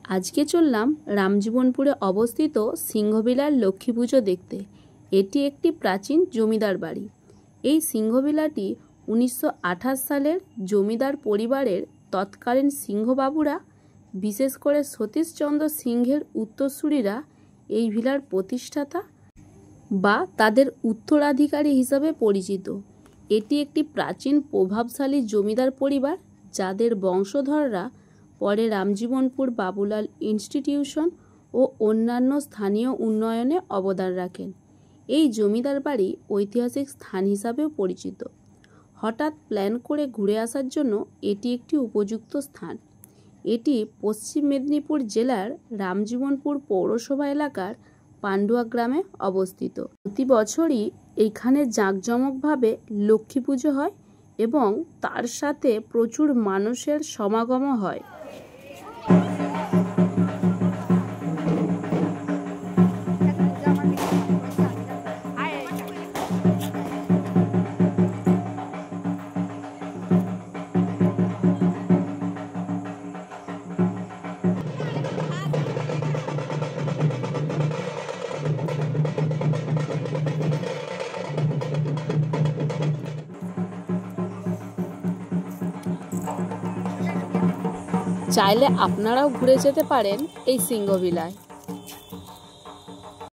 আজকে চললাম রামজীবনপুরে অবস্থিত সিংহবিলার লক্ষ্মী পুজো দেখতে। এটি একটি প্রাচীন জমিদার বাড়ি। এই সিংহবিলাটি 1928 সালের জমিদার পরিবারের তৎকালীন সিংহবাবুরা, বিশেষ করে সতীশচন্দ্র সিংহের উত্তরসূরিরা এই ভিলার প্রতিষ্ঠাতা বা তাদের উত্তরাধিকারী হিসাবে পরিচিত। এটি একটি প্রাচীন প্রভাবশালী জমিদার পরিবার যাদের বংশধররা পরে রামজীবনপুর বাবুলাল ইনস্টিটিউশন ও অন্যান্য স্থানীয় উন্নয়নে অবদান রাখেন। এই জমিদার বাড়ি ঐতিহাসিক স্থান হিসাবেও পরিচিত। হঠাৎ প্ল্যান করে ঘুরে আসার জন্য এটি একটি উপযুক্ত স্থান। এটি পশ্চিম মেদিনীপুর জেলার রামজীবনপুর পৌরসভা এলাকার পান্ডুয়া গ্রামে অবস্থিত। প্রতি বছরই এখানে জাঁকজমকভাবে লক্ষ্মী পুজো হয় এবং তার সাথে প্রচুর মানুষের সমাগমও হয়। চাইলে আপনারাও ঘুরে যেতে পারেন এই সিংহবিলায়।